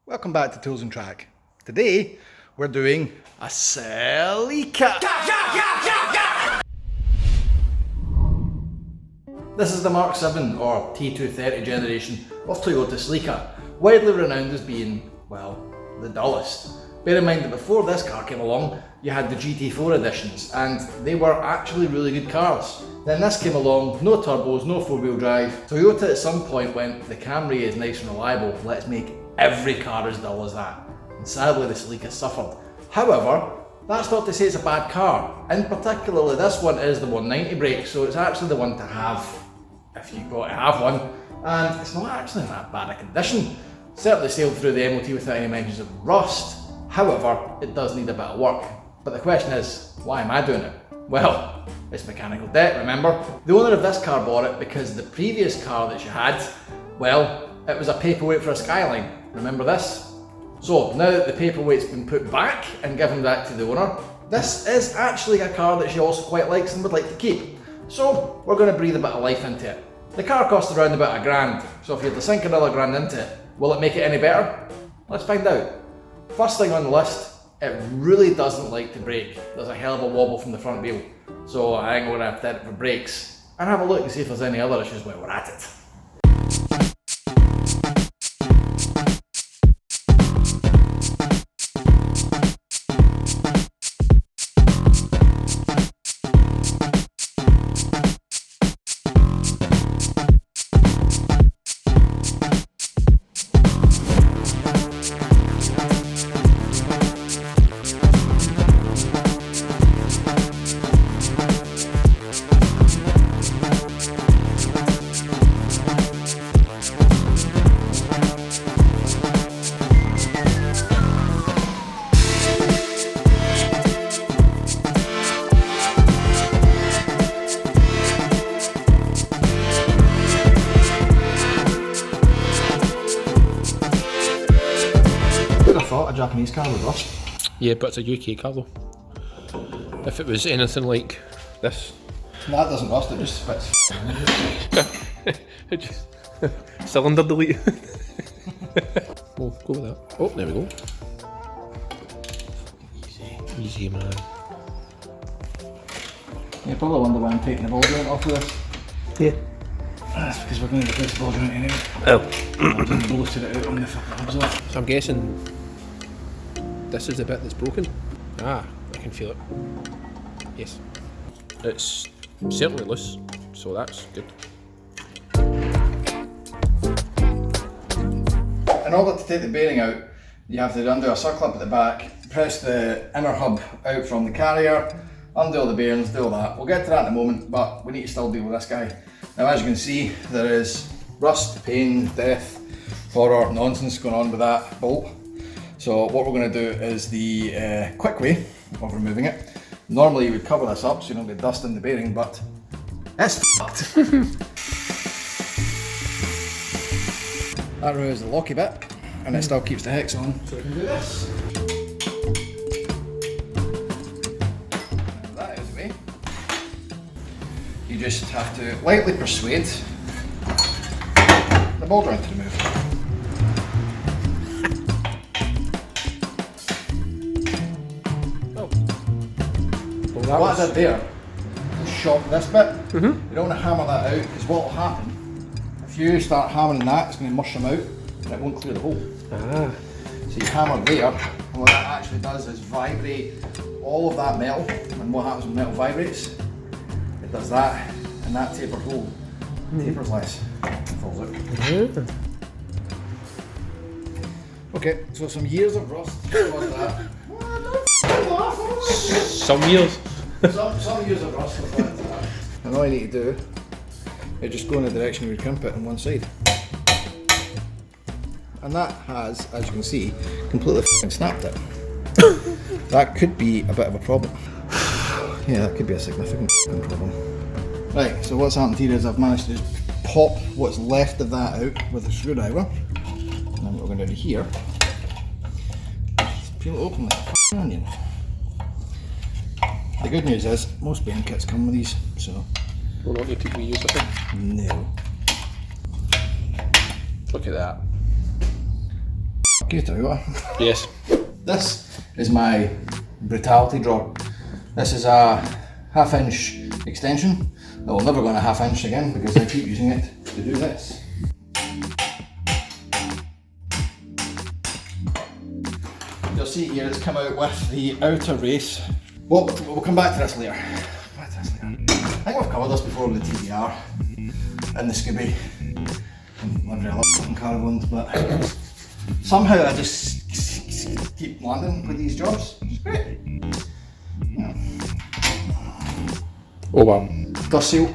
Welcome back to Tools and Track. Today we're doing a CELICA. This is the Mark 7 or T230 generation of Toyota CELICA, widely renowned as being, well, the dullest. Bear in mind that before this car came along, you had the GT4 editions, and they were actually really good cars. Then this came along, no turbos, no four-wheel drive. Toyota at some point went, the Camry is nice and reliable, let's make every car as dull as that. And sadly the CELICA suffered. However, that's not to say it's a bad car. In particularly this one is the 190 brake, so it's actually the one to have if you've got to have one. And it's not actually in that bad a condition. Certainly sailed through the MOT without any mentions of rust. However, it does need a bit of work. But the question is, why am I doing it? Well, it's mechanical debt, remember? The owner of this car bought it because the previous car that she had, well, it was a paperweight for a Skyline. Remember this? So now that the paperweight's been put back and given back to the owner, this is actually a car that she also quite likes and would like to keep. So we're going to breathe a bit of life into it. The car costs around about £1,000, so if you had to sink another £1,000 into it, will it make it any better? Let's find out. First thing on the list, it really doesn't like to brake. There's a hell of a wobble from the front wheel, so I think we're going to have to hit it for brakes and have a look and see if there's any other issues while we're at it. A Japanese car would rust. Yeah, but it's a UK car though. If it was anything like this. No, that doesn't rust, it just spits. It just cylinder delete. We'll go with that. Oh, there we go. Easy man. You probably wonder why I'm taking the ball joint off with this. Yeah. That's because we're going to replace the ball joint anyway. Oh. I'm just bolted it out on the fucking hubs off. So I'm guessing this is the bit that's broken. Ah, I can feel it. Yes. It's certainly loose, so that's good. In order to take the bearing out, you have to undo a circlip at the back, press the inner hub out from the carrier, undo all the bearings, do all that. We'll get to that in a moment, but we need to still deal with this guy. Now, as you can see, there is rust, pain, death, horror, nonsense going on with that bolt. So what we're going to do is the quick way of removing it. Normally you would cover this up so you don't get dust in the bearing, but it's fucked. That removes the locky bit, and it still keeps the hex on, so we can do this. Now that out of the way, you just have to lightly persuade the ball joint to remove. What I did there was shop this bit. You don't want to hammer that out, because what will happen, if you start hammering that, it's going to mush them out and it won't clear the hole. Ah. So you hammer there, and what that actually does is vibrate all of that metal, and what happens when metal vibrates, it does that, and that tapered hole tapers less and falls out. Okay, so some years of rust caused that. Some years. Some years of rust have led to that. And all you need to do is just go in the direction you crimp it on one side. And that has, as you can see, completely f***ing snapped it. That could be a bit of a problem. Yeah, that could be a significant f***ing problem. Right, so what's happened here is I've managed to just pop what's left of that out with a screwdriver. And then what we're going to do here is peel it open like a f***ing onion. The good news is, most bearing kits come with these, so... We'll not need to reuse it then. No. Look at that. you tell you what. Yes. This is my brutality drawer. This is a 1/2 inch extension that will never go in a 1/2 inch again because I keep using it to do this. You'll see here it's come out with the outer race. Well, we'll come back to this later. I think we've covered this before with the TDR and the Scooby and umbrella and caravans, but somehow I just keep landing with these jobs. It's great. Yeah. Oh wow. Dust seal,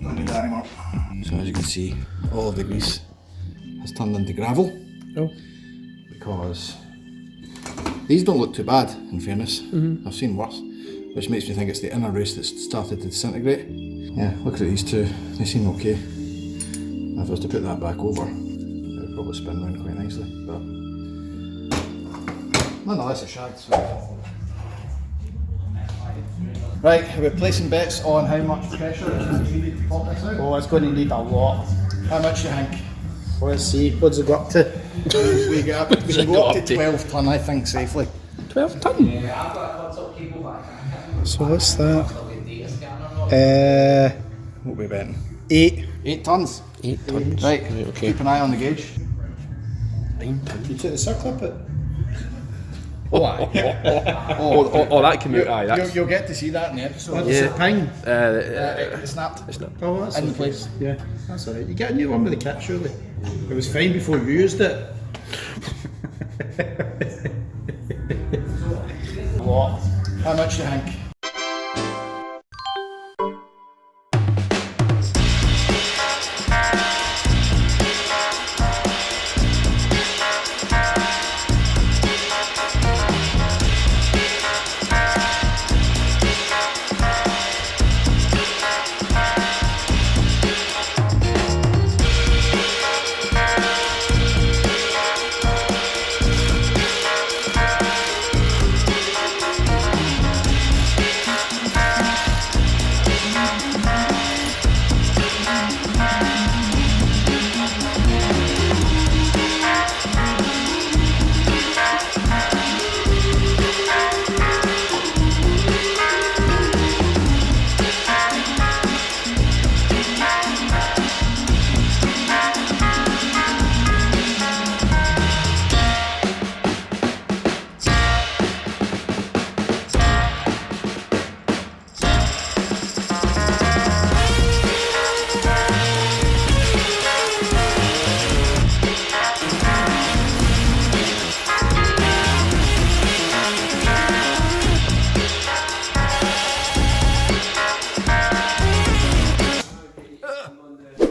don't need that anymore. So as you can see, all of the grease has turned into gravel. Oh. Because these don't look too bad, in fairness. I've seen worse, which makes me think it's the inner race that's started to disintegrate. Yeah, look at these two, they seem okay. If I was to put that back over, it would probably spin round quite nicely, but nonetheless it's shagged. So. Right, we're placing bets on how much pressure is needed to pop this out. Oh, it's going to need a lot. How much do you think? Well, let's see, what does it go up to? We can go up to 12 tonne, I think, safely. 12 tonne? So what's that? What are we betting? 8. 8 tonnes. 8 tonnes. Right, okay. keep an eye on the gauge. 9 tonnes. You took the circle up it? Oh, that came out, aye. That's, You'll get to see that in the episode. What does it ping? It snapped. it's not. Oh, that's In okay. place. Yeah, that's alright. You get a new one with the kit, surely. It was fine before you used it. A lot. How much do you think?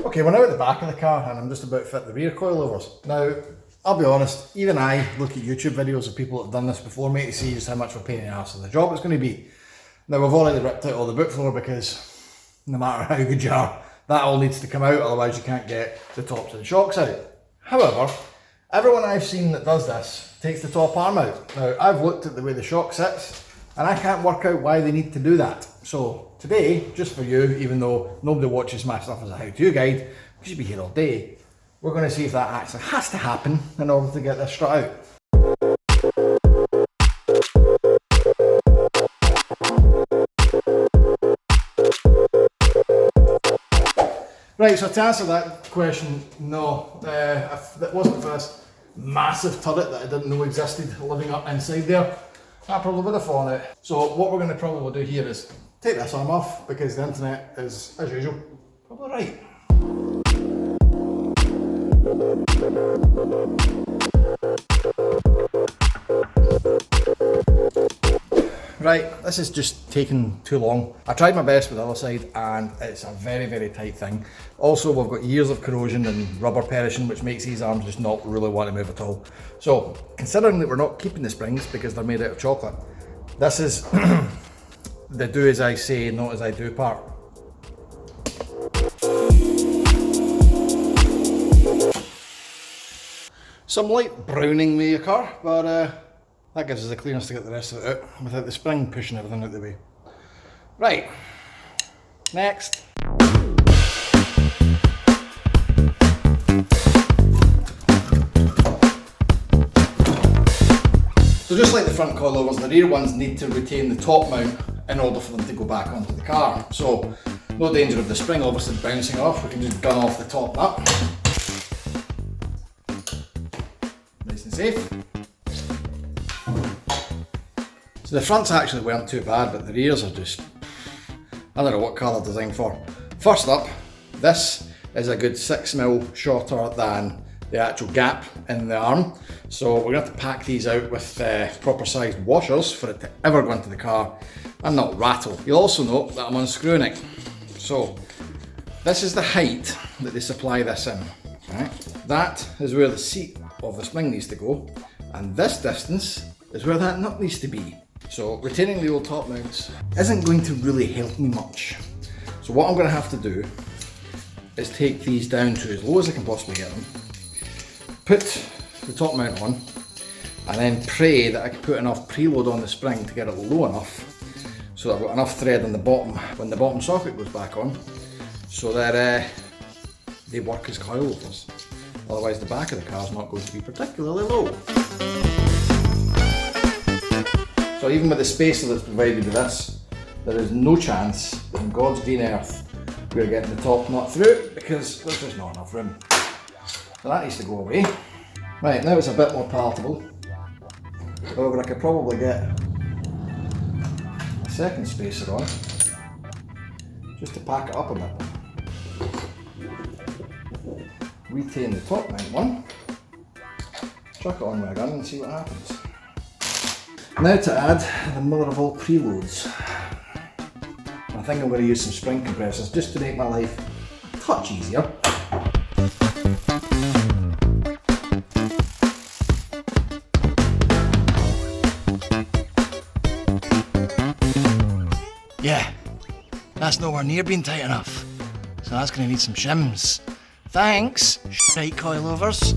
Okay, we're now at the back of the car and I'm just about to fit the rear coilovers. Now, I'll be honest, even I look at YouTube videos of people that have done this before me to see just how much of a pain in the arse of the job it's going to be. Now, we've already ripped out all the boot floor because no matter how good you are, that all needs to come out, otherwise you can't get the tops of the shocks out. However, everyone I've seen that does this takes the top arm out. Now, I've looked at the way the shock sits and I can't work out why they need to do that. So today, just for you, even though nobody watches my stuff as a how-to guide, because you'll be here all day, we're going to see if that actually has to happen in order to get this strut out. Right, so to answer that question, no, if it wasn't for this massive turret that I didn't know existed living up inside there, I probably would have fallen out. So what we're going to probably do here is take this arm off because the internet is, as usual, probably right. Right, this is just taking too long. I tried my best with the other side and it's a very, very tight thing. Also, we've got years of corrosion and rubber perishing, which makes these arms just not really want to move at all. So, considering that we're not keeping the springs because they're made out of chocolate, this is the do as I say, not as I do part. Some light browning may occur, but that gives us the clearance to get the rest of it out without the spring pushing everything out the way. Right, next. So just like the front coilovers, the rear ones need to retain the top mount in order for them to go back onto the car. So no danger of the spring obviously bouncing off, we can just gun off the top nut. Nice and safe. So the fronts actually weren't too bad, but the rears are just, I don't know what car they're designed for. First up, this is a good 6mm shorter than the actual gap in the arm. So we're going to have to pack these out with proper sized washers for it to ever go into the car and not rattle. You'll also note that I'm unscrewing it. So this is the height that they supply this in. Right? That is where the seat of the spring needs to go, and this distance is where that nut needs to be. So retaining the old top mounts isn't going to really help me much. So what I'm going to have to do is take these down to as low as I can possibly get them, put the top mount on, and then pray that I can put enough preload on the spring to get it low enough so that I've got enough thread on the bottom when the bottom socket goes back on, so that they work as coilovers. Otherwise the back of the car is not going to be particularly low. So even with the spacer that's provided with this, there is no chance in God's green earth we're getting the top nut through, because there's just not enough room. So that needs to go away. Right, now it's a bit more palatable. However, I could probably get a second spacer on, just to pack it up a bit. Retain the top mount one, chuck it on with a gun and see what happens. Now to add the mother of all preloads. I think I'm going to use some spring compressors just to make my life a touch easier. Yeah, that's nowhere near being tight enough, so that's going to need some shims. Thanks, shite coilovers.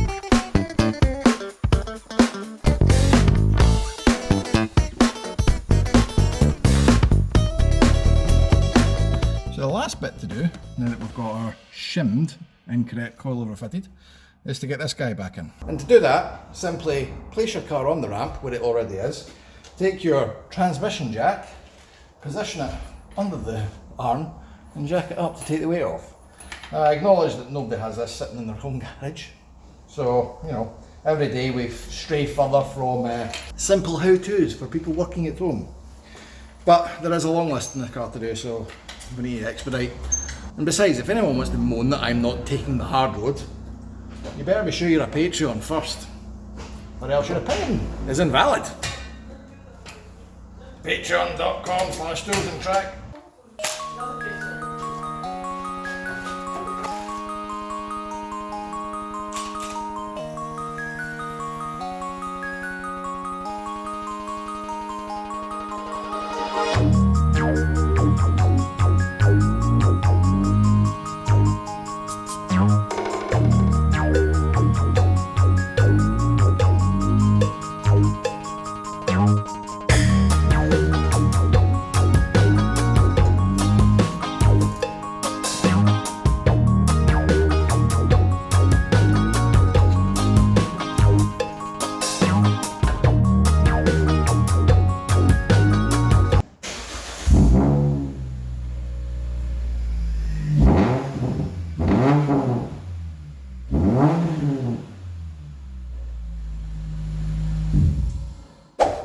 So the last bit to do, now that we've got our shimmed incorrect coilover fitted, is to get this guy back in. And to do that, simply place your car on the ramp where it already is, take your transmission jack, position it under the arm and jack it up to take the weight off. Now I acknowledge that nobody has this sitting in their home garage, so you know, every day we stray further from simple how-tos for people working at home. But there is a long list in the car to do, so we need to expedite. And besides, if anyone wants to moan that I'm not taking the hard road, you better be sure you're a Patreon first, or else your opinion is invalid. Patreon.com/tools-and-track.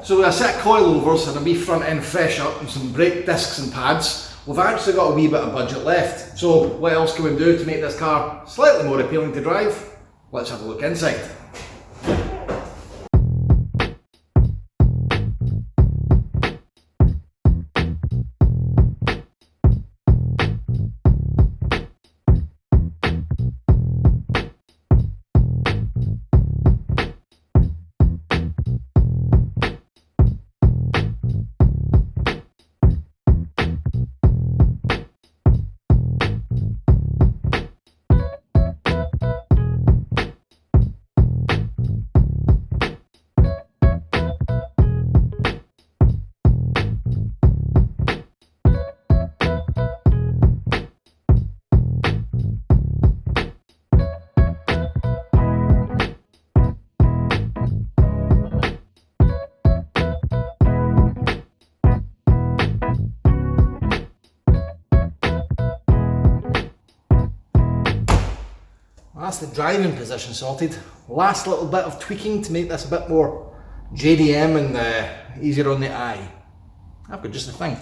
So with a set of coilovers and a wee front end fresh up and some brake discs and pads, we've actually got a wee bit of budget left. So what else can we do to make this car slightly more appealing to drive? Let's have a look inside. that's the driving position sorted. Last little bit of tweaking to make this a bit more JDM and easier on the eye. I've got just the thing.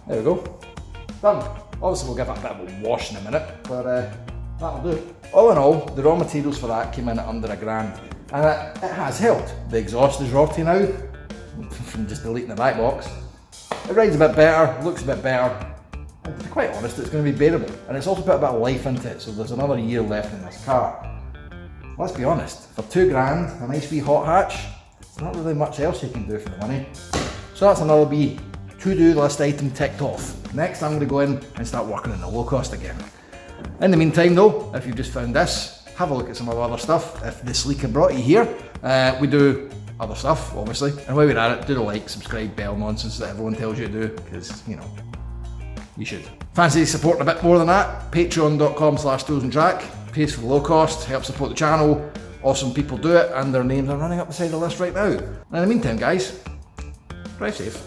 There we go. Done. Obviously we'll give it a bit of a wash in a minute, but that'll do. All in all, the raw materials for that came in at under £1,000, and it has helped. The exhaust is rotty now, from just deleting the back box. It rides a bit better, looks a bit better, and to be quite honest, it's going to be bearable. And it's also put a bit of life into it, so there's another year left in this car. Let's be honest, for £2,000, a nice wee hot hatch, there's not really much else you can do for the money. So that's another wee to-do list item ticked off. Next I'm going to go in and start working on the low cost again. In the meantime though, if you've just found this, have a look at some of our other stuff. If the CELICA brought you here, we do other stuff obviously, and while we're at it, do the like, subscribe, bell nonsense that everyone tells you to do, because you know, you should. Fancy supporting a bit more than that? Patreon.com/toolsandtrack, pays for the low cost, helps support the channel. Awesome people do it, and their names are running up the side of the list right now. And in the meantime guys, drive safe.